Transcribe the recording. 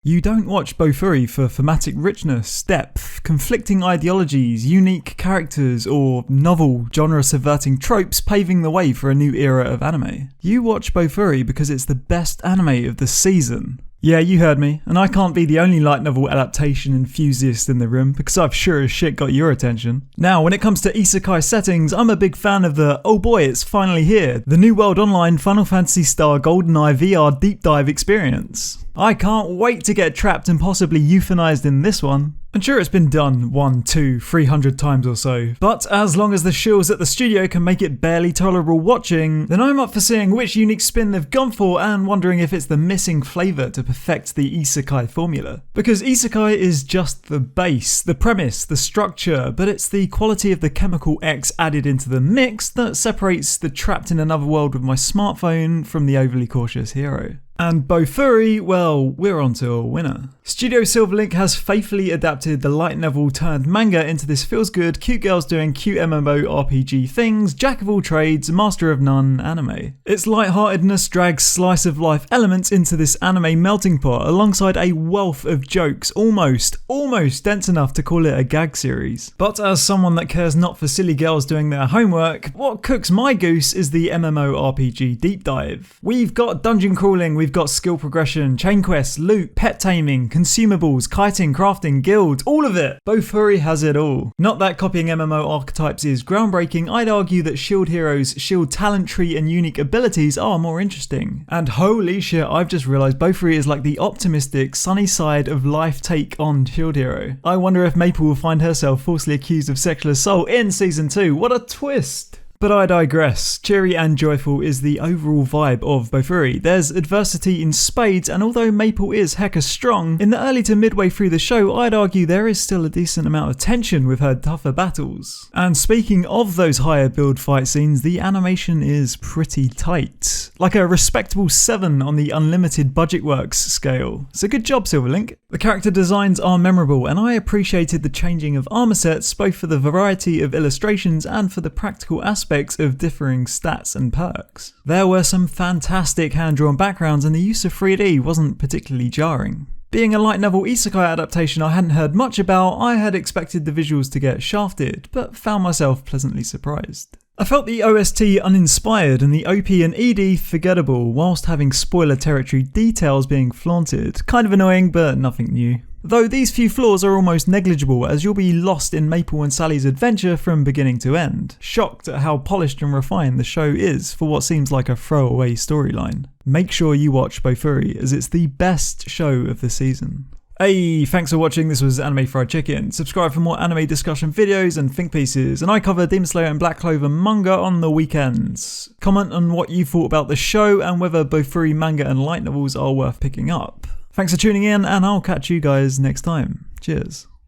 You don't watch Bofuri for thematic richness, depth, conflicting ideologies, unique characters, or novel, genre-subverting tropes paving the way for a new era of anime. You watch Bofuri because it's the best anime of the season. Yeah, you heard me, and I can't be the only light novel adaptation enthusiast in the room because I've sure as shit got your attention. Now, when it comes to Isekai settings, I'm a big fan of the oh boy, it's finally here, the New World Online Final Fantasy Star GoldenEye VR deep dive experience. I can't wait to get trapped and possibly euthanized in this one. I'm sure it's been done 1, 2, 300 times or so, but as long as the shills at the studio can make it barely tolerable watching, then I'm up for seeing which unique spin they've gone for and wondering if it's the missing flavour to perfect the Isekai formula. Because Isekai is just the base, the premise, the structure, but it's the quality of the chemical X added into the mix that separates the trapped in another world with my smartphone from the overly cautious hero. And Bofuri, well, we're on to a winner. Studio Silverlink has faithfully adapted the light novel turned manga into this feels-good, cute girls doing cute MMORPG things, jack of all trades, master of none anime. Its lightheartedness drags slice-of-life elements into this anime melting pot alongside a wealth of jokes, almost dense enough to call it a gag series. But as someone that cares not for silly girls doing their homework, what cooks my goose is the MMORPG deep dive. We've got dungeon crawling, we've got skill progression, chain quests, loot, pet taming, consumables, kiting, crafting, guilds, all of it. Bofuri has it all. Not that copying MMO archetypes is groundbreaking, I'd argue that shield heroes' shield talent tree and unique abilities are more interesting. And holy shit, I've just realised Bofuri is like the optimistic, sunny side of life take on shield hero. I wonder if Maple will find herself falsely accused of sexual assault in season 2. What a twist! But I digress. Cheery and joyful is the overall vibe of Bofuri. There's adversity in spades, and although Maple is hecka strong, in the early to midway through the show, I'd argue there is still a decent amount of tension with her tougher battles. And speaking of those higher build fight scenes, the animation is pretty tight. Like a respectable 7 on the unlimited budget works scale. So good job, Silverlink. The character designs are memorable, and I appreciated the changing of armor sets both for the variety of illustrations and for the practical aspects of differing stats and perks. There were some fantastic hand-drawn backgrounds, and the use of 3D wasn't particularly jarring. Being a light novel isekai adaptation I hadn't heard much about, I had expected the visuals to get shafted, but found myself pleasantly surprised. I felt the OST uninspired and the OP and ED forgettable, whilst having spoiler territory details being flaunted. Kind of annoying, but nothing new. Though these few flaws are almost negligible, as you'll be lost in Maple and Sally's adventure from beginning to end. Shocked at how polished and refined the show is for what seems like a throwaway storyline. Make sure you watch Bofuri, as it's the best show of the season. Hey, thanks for watching. This was Anime Fried Chicken. Subscribe for more anime discussion videos and think pieces, and I cover Demon Slayer and Black Clover manga on the weekends. Comment on what you thought about the show and whether Bofuri manga and light novels are worth picking up. Thanks for tuning in, and I'll catch you guys next time. Cheers.